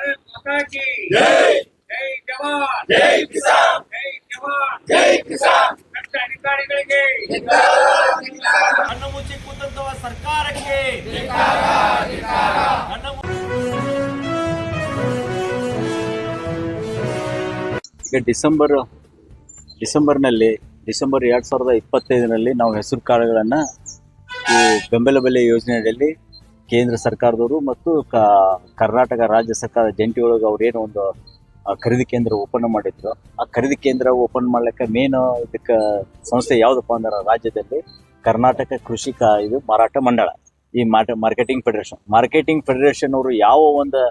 भारत माता की जय। जय जवान जय किसान, जय जवान जय किसान। ಕಷ್ಟ ಅಧಿಕಾರಿಗಳಿಗೆ ಕಣ್ಣು ಮುಚ್ಚಿ ಕೂತಂತವ ಸರ್ಕಾರಕ್ಕೆ ಈಗ ಡಿಸೆಂಬರ್ನಲ್ಲಿ ಡಿಸೆಂಬರ್ 2025ರಲ್ಲಿ ನಾವು ಹೆಸರು ಕಾಳುಗಳನ್ನು ಈ ಬೆಂಬಲ ಬೆಲೆ ಯೋಜನೆಯಲ್ಲಿ ಕೇಂದ್ರ ಸರ್ಕಾರದವರು ಮತ್ತು ಕರ್ನಾಟಕ ರಾಜ್ಯ ಸರ್ಕಾರ ಜಂಟಿ ಒಳಗೆ ಅವ್ರೇನೋ ಒಂದು ಖರೀದಿ ಕೇಂದ್ರ ಓಪನ್ ಮಾಡಿದ್ರು. ಆ ಖರೀದಿ ಕೇಂದ್ರ ಓಪನ್ ಮಾಡ್ಲಿಕ್ಕೆ ಮೇನ್ ಇದಕ್ಕೆ ಸಂಸ್ಥೆ ಯಾವುದಪ್ಪ ಅಂದ್ರೆ ರಾಜ್ಯದಲ್ಲಿ ಕರ್ನಾಟಕ ಕೃಷಿ ಇದು ಮಾರಾಟ ಮಂಡಳ, ಈ ಮಾರ್ಕೆಟಿಂಗ್ ಫೆಡರೇಷನ್ ಅವರು ಯಾವ ಒಂದು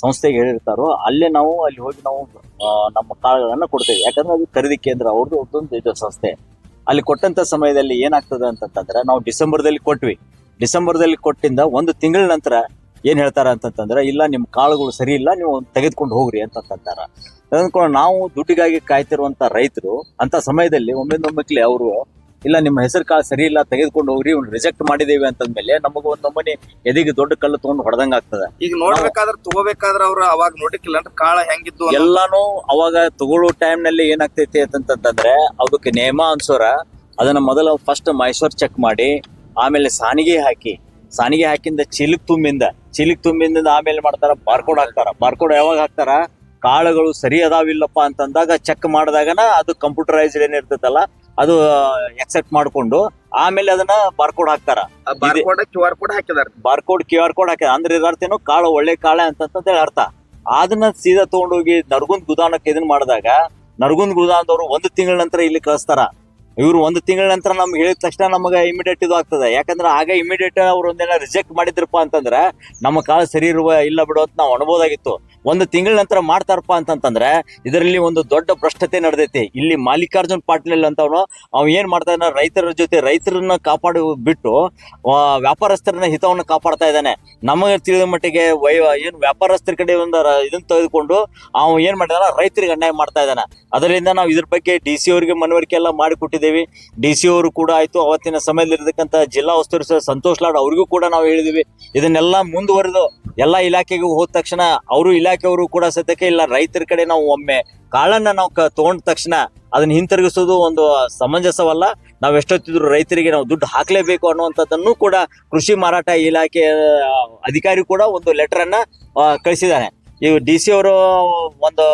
ಸಂಸ್ಥೆಗೆ ಹೇಳಿರ್ತಾರೋ ಅಲ್ಲಿ ಹೋಗಿ ನಾವು ನಮ್ಮ ಕಾಳುಗಳನ್ನ ಕೊಡ್ತೇವೆ. ಯಾಕಂದ್ರೆ ಅದು ಖರೀದಿ ಕೇಂದ್ರ ಅವ್ರದ್ದು ಒಂದು ಸಂಸ್ಥೆ. ಅಲ್ಲಿ ಕೊಟ್ಟಂತ ಸಮಯದಲ್ಲಿ ಏನಾಗ್ತದೆ ಅಂತಂತಂದ್ರೆ ನಾವು ಡಿಸೆಂಬರ್ದಲ್ಲಿ ಕೊಟ್ಟಿಂದ ಒಂದು ತಿಂಗಳ ನಂತರ ಏನ್ ಹೇಳ್ತಾರ ಅಂತಂತಂದ್ರೆ ಇಲ್ಲ ನಿಮ್ ಕಾಳುಗಳು ಸರಿ ಇಲ್ಲ, ನೀವು ತೆಗೆದುಕೊಂಡು ಹೋಗ್ರಿ ಅಂತಂತಾರ. ಅದನ್ಕೊಂಡು ನಾವು ದುಡ್ಡಿಗಾಗಿ ಕಾಯ್ತಿರುವಂತ ರೈತರು ಅಂತ ಸಮಯದಲ್ಲಿ ಒಮ್ಮೆಕ್ಲೆ ಅವರು ಇಲ್ಲ ನಿಮ್ಮ ಹೆಸರು ಕಾಳು ಸರಿ ಇಲ್ಲ, ತೆಗೆದುಕೊಂಡು ಹೋಗ್ರಿ, ರಿಜೆಕ್ಟ್ ಮಾಡಿದೇವಿ ಅಂತಂದ್ಮೇಲೆ ನಮಗ ಒಂದೊಮ್ಮನೆ ಎದಿಗೆ ದೊಡ್ಡ ಕಲ್ಲು ತಗೊಂಡು ಹೊಡೆದಂಗ ಆಗ್ತದೆ. ಈಗ ನೋಡ್ಬೇಕಾದ್ರೆ ತಗೋಬೇಕಾದ್ರೆ ಅವ್ರು ಅವಾಗ ನೋಡಿಕ್ಕಿಲ್ಲ ಕಾಳ ಹೆಂಗಿದ್ದು ಎಲ್ಲಾನು ಅವಾಗ ತಗೊಳ್ಳೋ ಟೈಮ್ ನಲ್ಲಿ ಏನಾಗ್ತೈತಿ ಅಂತಂತಂದ್ರೆ ಅದಕ್ಕೆ ನಿಯಮ ಅನ್ಸೋರ ಅದನ್ನ ಮೊದಲು ಫಸ್ಟ್ ಮೈಸೂರ್ ಚೆಕ್ ಮಾಡಿ, ಆಮೇಲೆ ಸಾನಿಗೆ ಹಾಕಿಂದ ಚೀಲಿಗೆ ತುಂಬಿಂದ ಆಮೇಲೆ ಮಾಡ್ತಾರ ಬಾರ್ಕೋಡ್ ಹಾಕ್ತಾರ. ಬಾರ್ಕೋಡ್ ಯಾವಾಗ ಹಾಕ್ತಾರ, ಕಾಳುಗಳು ಸರಿ ಅದಾವಿಲ್ಲಪ್ಪ ಅಂತಂದಾಗ ಚೆಕ್ ಮಾಡಿದಾಗನ ಅದು ಕಂಪ್ಯೂಟರೈಸ್ಡ್ ಏನಿರ್ತೈತಲ್ಲ ಅದು ಎಕ್ಸೆಪ್ಟ್ ಮಾಡ್ಕೊಂಡು ಆಮೇಲೆ ಅದನ್ನ ಬಾರ್ಕೋಡ್ ಹಾಕ್ತಾರ. QR ಕೋಡ್ ಹಾಕಿದಾರೆ. QR ಕೋಡ್ ಹಾಕಿದ ಅಂದ್ರೆ ಇದರ್ಥೇನು ಕಾಳು ಒಳ್ಳೆ ಕಾಳೆ ಅಂತಂತೇಳಿ ಅರ್ಥ. ಅದನ್ನ ಸೀದಾ ತಗೊಂಡೋಗಿ ನರಗುಂದ್ ಗುದಾನಕ್ಕೆ ಇದನ್ನ ಮಾಡಿದಾಗ ನರಗುಂದ್ ಗುದಾನದವ್ರು 1 ತಿಂಗಳ ನಂತರ ಇಲ್ಲಿ ಕಳಿಸ್ತಾರ. ಇವ್ರು 1 ತಿಂಗಳ ನಂತರ ನಮ್ಗೆ ಹೇಳಿದ ತಕ್ಷಣ ನಮಗೆ ಇಮಿಡಿಯೇಟ್ ಇದು ಆಗ್ತದೆ. ಯಾಕಂದ್ರೆ ಆಗ ಇಮಿಡಿಯೇಟ್ ಅವ್ರು ಒಂದೇನ ರಿಜೆಕ್ಟ್ ಮಾಡಿದ್ರಪ್ಪ ಅಂತಂದ್ರೆ ನಮ್ಮ ಕಾಳು ಸರಿ ಇಲ್ಲ ಬಿಡು ಅಂತ ನಾವು ಅನ್ಬೋದಾಗಿತ್ತು. 1 ತಿಂಗಳ ನಂತರ ಮಾಡ್ತಾರಪ್ಪ ಅಂತಂತಂದ್ರೆ ಇದರಲ್ಲಿ ಒಂದು ದೊಡ್ಡ ಭ್ರಷ್ಟತೆ ನಡೆದೈತಿ. ಇಲ್ಲಿ ಮಲ್ಲಿಕಾರ್ಜುನ್ ಪಾಟೀಲ್ ಅಂತವನು ಅವ್ ಏನ್ ಮಾಡ್ತಾ ಇದ್ದಾನೆ, ರೈತರ ಜೊತೆ ರೈತರನ್ನ ಕಾಪಾಡಿ ಬಿಟ್ಟು ವ್ಯಾಪಾರಸ್ಥರನ್ನ ಹಿತವನ್ನ ಕಾಪಾಡ್ತಾ ಇದ್ದಾನೆ. ನಮಗೆ ತಿಳಿದ ಮಟ್ಟಿಗೆ ಏನ್ ವ್ಯಾಪಾರಸ್ಥರ ಕಡೆ ಒಂದು ಇದನ್ನ ತೆಗೆದುಕೊಂಡು ಅವ್ ಏನ್ ಮಾಡಿದಾನ ರೈತರಿಗೆ ಅನ್ಯಾಯ ಮಾಡ್ತಾ ಇದ್ದಾನೆ. ಅದರಿಂದ ನಾವು ಇದ್ರ ಬಗ್ಗೆ DC ಅವರಿಗೆ ಮನವರಿಕೆ ಎಲ್ಲ ಮಾಡಿಕೊಟ್ಟಿದ್ದೇವೆ. DC ಅವರು ಕೂಡ ಆಯ್ತು, ಅವತ್ತಿನ ಸಮಯದಲ್ಲಿ ಇರತಕ್ಕಂತ ಜಿಲ್ಲಾ ಉಸ್ತುವಾರಿ ಸಂತೋಷ್ ಲಾಡ್ ಅವ್ರಿಗೂ ಕೂಡ ನಾವು ಹೇಳಿದ್ವಿ. ಇದನ್ನೆಲ್ಲ ಮುಂದುವರೆದು ಎಲ್ಲಾ ಇಲಾಖೆಗೂ ಹೋದ ತಕ್ಷಣ ಅವರು ಇಲಾಖೆಯವರು ಕೂಡ ಸದ್ಯಕ್ಕೆ ಇಲ್ಲ ರೈತರ ಕಡೆ ನಾವು ಒಮ್ಮೆ ಕಾಳನ್ನ ನಾವು ತಗೊಂಡ ತಕ್ಷಣ ಅದನ್ನ ಹಿಂತಿರುಗಿಸೋದು ಒಂದು ಸಮಂಜಸವಲ್ಲ. ನಾವ್ ಎಷ್ಟೊತ್ತಿದ್ರು ರೈತರಿಗೆ ನಾವು ದುಡ್ಡು ಹಾಕ್ಲೇಬೇಕು ಅನ್ನುವಂಥದ್ದನ್ನು ಕೂಡ ಕೃಷಿ ಮಾರಾಟ ಇಲಾಖೆ ಅಧಿಕಾರಿ ಕೂಡ ಒಂದು ಲೆಟರ್ ಅನ್ನ ಕಳಿಸಿದ್ದಾನೆ. ಈ DC ಅವರು ಒಂದು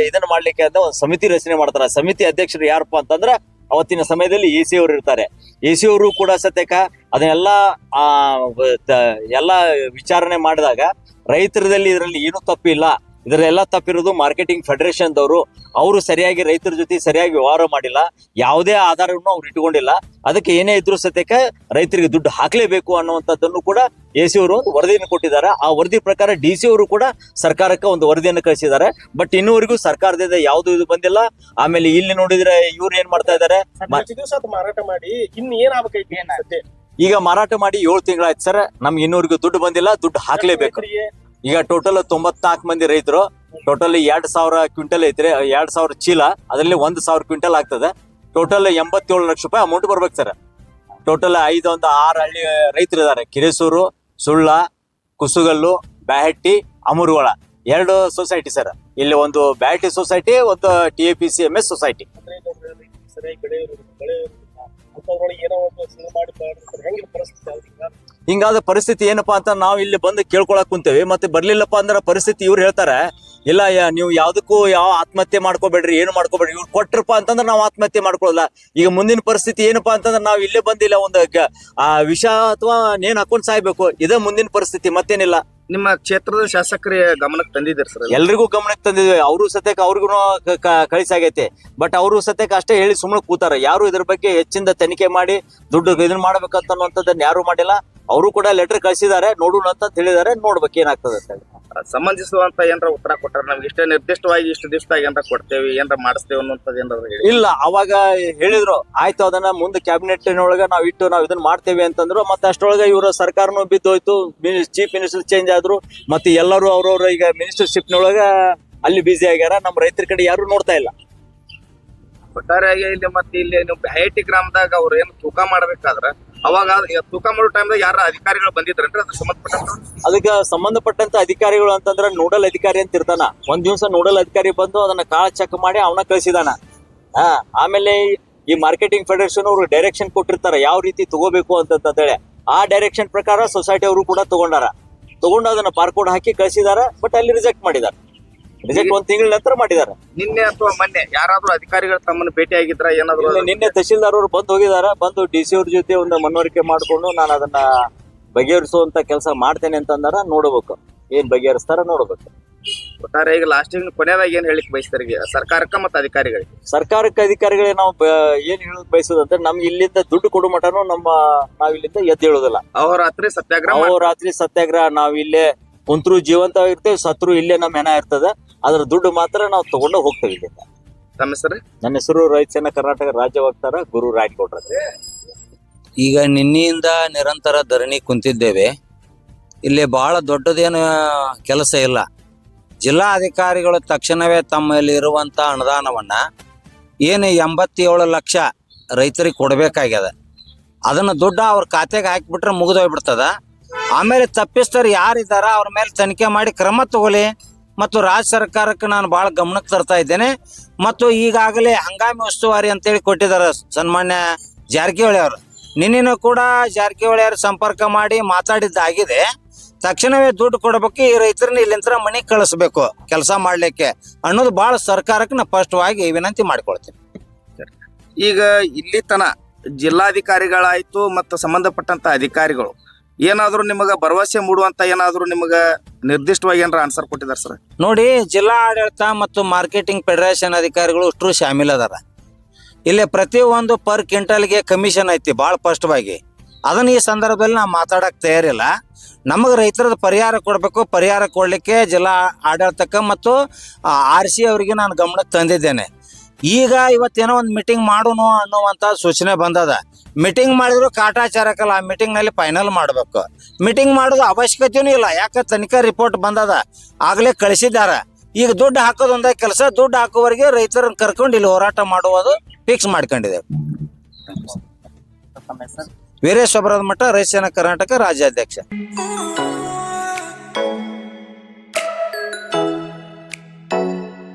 ಇದನ್ನ ಮಾಡ್ಲಿಕ್ಕೆ ಅಂತ ಒಂದು ಸಮಿತಿ ರಚನೆ ಮಾಡ್ತಾರೆ. ಸಮಿತಿ ಅಧ್ಯಕ್ಷರು ಯಾರಪ್ಪ ಅಂತಂದ್ರೆ ಅವತ್ತಿನ ಸಮಯದಲ್ಲಿ AC ಅವರು ಇರ್ತಾರೆ. AC ಅವರು ಕೂಡ ಸತ್ಯಕ ಅದನ್ನೆಲ್ಲ ಎಲ್ಲ ವಿಚಾರಣೆ ಮಾಡಿದಾಗ ರೈತರದಲ್ಲಿ ಇದರಲ್ಲಿ ಏನೂ ತಪ್ಪಿಲ್ಲ. ಇದರೆಲ್ಲ ತಪ್ಪಿರೋದು ಮಾರ್ಕೆಟಿಂಗ್ ಫೆಡರೇಷನ್ ದವರು. ಅವರು ಸರಿಯಾಗಿ ರೈತರ ಜೊತೆ ಸರಿಯಾಗಿ ವ್ಯವಹಾರ ಮಾಡಿಲ್ಲ, ಯಾವುದೇ ಆಧಾರವನ್ನು ಅವ್ರು ಇಟ್ಟುಕೊಂಡಿಲ್ಲ. ಅದಕ್ಕೆ ಏನೇ ಇದ್ರು ಸತ್ಯಕ ರೈತರಿಗೆ ದುಡ್ಡು ಹಾಕ್ಲೇಬೇಕು ಅನ್ನುವಂಥದ್ದನ್ನು ಕೂಡ AC ಅವರು ಒಂದು ವರದಿಯನ್ನು ಕೊಟ್ಟಿದ್ದಾರೆ. ಆ ವರದಿ ಪ್ರಕಾರ DC ಅವರು ಕೂಡ ಸರ್ಕಾರಕ್ಕೆ ಒಂದು ವರದಿಯನ್ನು ಕಳಿಸಿದ್ದಾರೆ. ಬಟ್ ಇನ್ನೂವರೆಗೂ ಸರ್ಕಾರದಿಂದ ಯಾವ್ದು ಇದು ಬಂದಿಲ್ಲ. ಆಮೇಲೆ ಇಲ್ಲಿ ನೋಡಿದ್ರೆ ಇವ್ರು ಏನ್ ಮಾಡ್ತಾ ಇದಾರೆ, ಮಾರಾಟ ಮಾಡಿ ಇನ್ನು ಏನಾಗಬೇಕೈತಿ ಈಗ ಮಾರಾಟ ಮಾಡಿ 7 ತಿಂಗಳಾಯ್ತು ಸರ್, ನಮ್ಗೆ ಇನ್ನೂವರೆಗೂ ದುಡ್ಡು ಬಂದಿಲ್ಲ, ದುಡ್ಡು ಹಾಕ್ಲೇಬೇಕು. ಈಗ ಟೋಟಲ್ 94 ಮಂದಿ ರೈತರು, ಟೋಟಲ್ 2000 ಕ್ವಿಂಟಲ್ ಐತ್ರಿ, 2000 ಚೀಲ, ಅದರಲ್ಲಿ 1000 ಕ್ವಿಂಟಲ್ ಆಗ್ತದೆ. ಟೋಟಲ್ 87 ಲಕ್ಷ ರೂಪಾಯಿ ಅಮೌಂಟ್ ಬರ್ಬೇಕು ಸರ್. ಟೋಟಲ್ 6 ಹಳ್ಳಿ ರೈತರು ಇದಾರೆ. ಕಿರೇಸೂರು, ಸುಳ್ಳ, ಕುಸುಗಲ್ಲು, ಬ್ಯಾಹಟ್ಟಿ, ಅಮೂರುಗಳ 2 ಸೊಸೈಟಿ ಸರ್. ಇಲ್ಲಿ ಒಂದು ಬ್ಯಾಹಟ್ಟಿ ಸೊಸೈಟಿ, ಒಂದು TAPCMS ಸೊಸೈಟಿ. ಹಿಂಗಾದ ಪರಿಸ್ಥಿತಿ ಏನಪ್ಪಾ ಅಂತ ನಾವು ಇಲ್ಲಿ ಬಂದು ಕೇಳ್ಕೊಳಕ್ ಕುಂತೇವಿ. ಮತ್ತೆ ಬರ್ಲಿಲ್ಲಪ್ಪ ಅಂದ್ರೆ ಪರಿಸ್ಥಿತಿ ಇವ್ರು ಹೇಳ್ತಾರೆ ಇಲ್ಲ ನೀವು ಯಾವ್ದಕ್ಕೂ ಯಾವ ಆತ್ಮಹತ್ಯೆ ಮಾಡ್ಕೋಬೇಡ್ರಿ, ಏನು ಮಾಡ್ಕೋಬೇಡ್ರಿ. ಇವ್ರು ಕೊಟ್ರಪ್ಪ ಅಂತಂದ್ರೆ ನಾವು ಆತ್ಮಹತ್ಯೆ ಮಾಡ್ಕೊಳ್ಳಲ್ಲ. ಈಗ ಮುಂದಿನ ಪರಿಸ್ಥಿತಿ ಏನಪ್ಪಾ ಅಂತಂದ್ರೆ ನಾವು ಇಲ್ಲೇ ಬಂದಿಲ್ಲ ಒಂದು ವಿಷ ಅಥವಾ ನೇನ್ ಹಾಕೊಂಡ್ ಸಾಯ್ಬೇಕು, ಇದೇ ಮುಂದಿನ ಪರಿಸ್ಥಿತಿ, ಮತ್ತೇನಿಲ್ಲ. ನಿಮ್ಮ ಕ್ಷೇತ್ರದ ಶಾಸಕರ ಗಮನಕ್ಕೆ ತಂದಿದ್ದೀರಿ ಸರ್? ಎಲ್ರಿಗೂ ಗಮನಕ್ಕೆ ತಂದಿದ್ವಿ. ಅವರು ಸತ್ಯಕ್ಕೆ ಅವ್ರಿಗೂ ಕಳಿಸಾಗೈತೆ. ಬಟ್ ಅವರು ಸತ್ಯಕ್ಕೆ ಅಷ್ಟೇ ಹೇಳಿ ಸುಮ್ಮನೆ ಕೂತಾರ. ಯಾರು ಇದ್ರ ಬಗ್ಗೆ ಹೆಚ್ಚಿಂದ ತನಿಖೆ ಮಾಡಿ ದುಡ್ಡು ಇದನ್ನ ಮಾಡ್ಬೇಕಂತ ಅನ್ನುವಂಥದ್ದನ್ನ ಯಾರು ಮಾಡಿಲ್ಲ. ಅವರು ಕೂಡ ಲೆಟರ್ ಕಳಿಸಿದ್ದಾರೆ, ನೋಡೋಣ ಅಂತ ಹೇಳಿದ್ದಾರೆ. ನೋಡ್ಬೇಕು ಏನಾಗ್ತದೆ ಅಂತ ಹೇಳಿ. ಸಂಬಂಧಿಸುವಂತ ಏನಾರ ಉತ್ತರ ಕೊಟ್ಟಾರ? ನಮ್ಗೆ ಇಷ್ಟೇ ನಿರ್ದಿಷ್ಟವಾಗಿ ಇಷ್ಟು ದಿವಸದಾಗ ಏನಾರ ಕೊಡ್ತೇವೆ, ಏನಾರ ಮಾಡಿಸ್ತೇವೆ ಅನ್ನುವಂಥದ್ದು ಏನಾರ ಇಲ್ಲ. ಅವಾಗ ಹೇಳಿದ್ರು ಆಯ್ತು, ಅದನ್ನ ಮುಂದೆ ಕ್ಯಾಬಿನೆಟ್ನೊಳಗ ನಾವು ಇದನ್ನ ಮಾಡ್ತೇವೆ ಅಂತಂದ್ರು. ಮತ್ತೆ ಅಷ್ಟೊಳಗೆ ಇವರು ಸರ್ಕಾರನೂ ಬಿದ್ದೋಯ್ತು, ಚೀಫ್ ಮಿನಿಸ್ಟರ್ ಚೇಂಜ್ ಆದ್ರು. ಮತ್ತೆ ಎಲ್ಲರೂ ಅವ್ರವ್ರ ಈಗ ಮಿನಿಸ್ಟರ್ಶಿಪ್ನೊಳಗ ಅಲ್ಲಿ ಬಿಸಿ ಆಗ್ಯಾರ. ನಮ್ಮ ರೈತರ ಕಡೆ ಯಾರು ನೋಡ್ತಾ ಇಲ್ಲ. ಒಟ್ಟಾರೆಯಾಗಿ ಇಲ್ಲಿ ಮತ್ತೆ ಇಲ್ಲಿ ನೀವು ಬ್ಯಾಹಟ್ಟಿ ಗ್ರಾಮದಾಗ ಅವ್ರು ಏನು ತೂಕ ಮಾಡ್ಬೇಕಾದ್ರ ಅವಾಗ ತೂಕ ಮಾಡೋ ಟೈಮ್ದಾಗ ಯಾರ ಅಧಿಕಾರಿಗಳು ಬಂದಿದ್ರನ್ರಿ ಅದ್ರ ಸಂಬಂಧಪಟ್ಟಂತ? ಅದಕ್ಕೆ ಸಂಬಂಧಪಟ್ಟಂತ ಅಧಿಕಾರಿಗಳು ಅಂತಂದ್ರೆ ನೋಡಲ್ ಅಧಿಕಾರಿ ಅಂತ ಇರ್ತಾನ. ಒಂದ್ ದಿವ್ಸ ನೋಡಲ್ ಅಧಿಕಾರಿ ಬಂದು ಅದನ್ನ ಕಾಳ ಚೆಕ್ ಮಾಡಿ ಅವನ ಕಳಿಸಿದಾನ. ಆಮೇಲೆ ಈ ಮಾರ್ಕೆಟಿಂಗ್ ಫೆಡರೇಷನ್ ಅವರು ಡೈರೆಕ್ಷನ್ ಕೊಟ್ಟಿರ್ತಾರ ಯಾವ ರೀತಿ ತಗೋಬೇಕು ಅಂತಂತೇಳಿ. ಆ ಡೈರೆಕ್ಷನ್ ಪ್ರಕಾರ ಸೊಸೈಟಿ ಅವರು ಕೂಡ ತಗೊಂಡು ಅದನ್ನ ಬಾರ್ಕೋಡ್ ಹಾಕಿ ಕಳಿಸಿದಾರ. ಬಟ್ ಅಲ್ಲಿ ರಿಜೆಕ್ಟ್ ಮಾಡಿದಾರೆ. ರಿಜೆಕ್ಟ್ ಒಂದ್ ತಿಂಗಳ ನಂತರ ಮಾಡಿದಾರೆ. ನಿನ್ನೆ ಅಥವಾ ಮೊನ್ನೆ ಯಾರಾದ್ರೂ ಅಧಿಕಾರಿಗಳು ತಮ್ಮನ್ನ ಭೇಟಿ ಆಗಿದ್ರ ಏನಾದ್ರು? ನಿನ್ನೆ ತಹಶೀಲ್ದಾರ್ ಅವರು ಬಂದು ಹೋಗಿದಾರ. ಬಂದು DC ಅವ್ರ ಜೊತೆ ಒಂದು ಮನವರಿಕೆ ಮಾಡ್ಕೊಂಡು ನಾನು ಅದನ್ನ ಬಗೆಹರಿಸುವಂತ ಕೆಲಸ ಮಾಡ್ತೇನೆ ಅಂತಂದಾರ. ನೋಡ್ಬೇಕು ಏನ್ ಬಗೆಹರಿಸ್ತಾರ ನೋಡ್ಬೇಕು. ಒಟ್ಟಾರೆ ಈಗ ಲಾಸ್ಟಿಗೆ ಕೊನೆಯದಾಗ ಏನ್ ಹೇಳಿಕ್ ಬಯಸ್ತಾರೆ ಸರ್ಕಾರಕ್ಕ ಮತ್ತು ಅಧಿಕಾರಿಗಳಿಗೆ? ಸರ್ಕಾರಕ್ಕೆ ಅಧಿಕಾರಿಗಳಿಗೆ ನಾವು ಏನ್ ಹೇಳಕ್ ಬಯಸೋದಂದ್ರೆ ನಮ್ಗೆ ಇಲ್ಲಿಂದ ದುಡ್ಡು ಕೊಡು ಮಟನು ನಾವ್ ಇಲ್ಲಿಂದ ಎದ್ದು ಹೇಳೋದಿಲ್ಲ. ಅಹೋರಾತ್ರಿ ಸತ್ಯಾಗ್ರಹ ಅಹೋರಾತ್ರಿ ಸತ್ಯಾಗ್ರಹ. ನಾವ್ ಇಲ್ಲೇ ಕುಂತ್ರು ಜೀವಂತ ಇರ್ತೇವೆ, ಸತ್ರು ಇಲ್ಲೇ ನಮ್ಮ ಹೆಣ ಇರ್ತದೆ. ಅದ್ರ ದುಡ್ಡು ಮಾತ್ರ ನಾವು ತಗೊಂಡು ಹೋಗ್ತೇವೆ ಇಲ್ಲಿಂದ. ತಮ್ಮ ಹೆಸರು? ನನ್ನ ಹೆಸರು ರೈತ ಸೇನಾ ಕರ್ನಾಟಕ ರಾಜ್ಯ ವಕ್ತಾರ ಗುರು ರಾಯಗೌಡ್ರ. ಈಗ ನಿನ್ನೆಯಿಂದ ನಿರಂತರ ಧರಣಿ ಕುಂತಿದ್ದೇವೆ. ಇಲ್ಲಿ ಬಹಳ ದೊಡ್ಡದೇನು ಕೆಲಸ ಇಲ್ಲ. ಜಿಲ್ಲಾಧಿಕಾರಿಗಳು ತಕ್ಷಣವೇ ತಮ್ಮಲ್ಲಿ ಇರುವಂಥ ಅನುದಾನವನ್ನ ಏನು 87 ಲಕ್ಷ ರೈತರಿಗೆ ಕೊಡಬೇಕಾಗ್ಯದ. ಅದನ್ನು ದುಡ್ಡು ಅವ್ರ ಖಾತೆಗೆ ಹಾಕಿಬಿಟ್ರೆ ಮುಗಿದೋಗ್ಬಿಡ್ತದ. ಆಮೇಲೆ ತಪ್ಪಿಸ್ತರು ಯಾರಿದ್ದಾರ ಅವ್ರ ಮೇಲೆ ತನಿಖೆ ಮಾಡಿ ಕ್ರಮ ತಗೊಳ್ಳಿ. ಮತ್ತು ರಾಜ್ಯ ಸರ್ಕಾರಕ್ಕೆ ನಾನು ಭಾಳ ಗಮನಕ್ಕೆ ತರ್ತಾ ಇದ್ದೇನೆ. ಮತ್ತು ಈಗಾಗಲೇ ಹಂಗಾಮಿ ಉಸ್ತುವಾರಿ ಅಂತೇಳಿ ಕೊಟ್ಟಿದ್ದಾರೆ ಸನ್ಮಾನ್ಯ ಜಾರಕಿಹೊಳಿ ಅವರು. ನಿನ್ನೆನೂ ಕೂಡ ಜಾರಕಿಹೊಳಿ ಅವರು ಸಂಪರ್ಕ ಮಾಡಿ ಮಾತಾಡಿದ್ದಾಗಿದೆ. ತಕ್ಷಣವೇ ದುಡ್ಡು ಕೊಡಬೇಕು, ಈ ರೈತರನ್ನ ಇಲ್ಲಿಂದ ಮನೆಗೆ ಕಳಿಸ್ಬೇಕು ಕೆಲಸ ಮಾಡ್ಲಿಕ್ಕೆ ಅನ್ನೋದು ಭಾಳ ಸರ್ಕಾರಕ್ಕೆ ನಾ ಸ್ಪಷ್ಟವಾಗಿ ವಿನಂತಿ ಮಾಡ್ಕೊಳ್ತೀನಿ. ಈಗ ಇಲ್ಲಿ ತನ ಜಿಲ್ಲಾಧಿಕಾರಿಗಳಾಯ್ತು ಮತ್ತು ಸಂಬಂಧಪಟ್ಟಂತ ಅಧಿಕಾರಿಗಳು ಏನಾದ್ರು ನಿಮಗ ಭರವಸೆ ಮೂಡುವಂತ ಏನಾದ್ರು ನಿಮಗ ನಿರ್ದಿಷ್ಟವಾಗಿ ಏನಾರ ಆನ್ಸರ್ ಕೊಟ್ಟಿದ್ದಾರೆ ಸರ್? ನೋಡಿ, ಜಿಲ್ಲಾ ಆಡಳಿತ ಮತ್ತು ಮಾರ್ಕೆಟಿಂಗ್ ಫೆಡರೇಷನ್ ಅಧಿಕಾರಿಗಳು ಅಷ್ಟರು ಶಾಮೀಲ್ ಅದಾರ. ಇಲ್ಲಿ ಪ್ರತಿಯೊಂದು ಪರ್ ಕ್ವಿಂಟಲ್ಗೆ ಕಮಿಷನ್ ಐತಿ ಭಾಳ ಸ್ಪಷ್ಟವಾಗಿ. ಅದನ್ನ ಈ ಸಂದರ್ಭದಲ್ಲಿ ನಾವು ಮಾತಾಡಕ್ಕೆ ತಯಾರಿಲ್ಲ. ನಮಗೆ ರೈತರದ ಪರಿಹಾರ ಕೊಡಬೇಕು. ಪರಿಹಾರ ಕೊಡಲಿಕ್ಕೆ ಜಿಲ್ಲಾ ಆಡಳಿತಕ್ಕೆ ಮತ್ತು RC ಅವರಿಗೆ ನಾನು ಗಮನಕ್ಕೆ ತಂದಿದ್ದೇನೆ. ಈಗ ಇವತ್ತೇನೋ ಒಂದು ಮೀಟಿಂಗ್ ಮಾಡೋಣ ಅನ್ನುವಂಥ ಸೂಚನೆ ಬಂದದ. ಮೀಟಿಂಗ್ ಮಾಡಿದ್ರು ಕಾಟಾಚಾರಕ್ಕಲ್ಲ, ಆ ಮೀಟಿಂಗ್ನಲ್ಲಿ ಫೈನಲ್ ಮಾಡಬೇಕು. ಮೀಟಿಂಗ್ ಮಾಡೋದು ಅವಶ್ಯಕತೆಯೂ ಇಲ್ಲ. ಯಾಕೆ ತನಿಖಾ ರಿಪೋರ್ಟ್ ಬಂದದ, ಆಗಲೇ ಕಳಿಸಿದ್ದಾರೆ. ಈಗ ದುಡ್ಡು ಹಾಕೋದು ಒಂದೇ ಕೆಲಸ. ದುಡ್ಡು ಹಾಕೋವರೆಗೆ ರೈತರನ್ನ ಕರ್ಕೊಂಡು ಇಲ್ಲಿ ಹೋರಾಟ ಮಾಡುವುದು ಫಿಕ್ಸ್ ಮಾಡ್ಕೊಂಡಿದ್ದೇವೆ. ವೀರೇಶ್ ಒಬ್ರದ ಮಠ ರೈತ ಸೇನಾ ಕರ್ನಾಟಕ ರಾಜ್ಯಾಧ್ಯಕ್ಷ.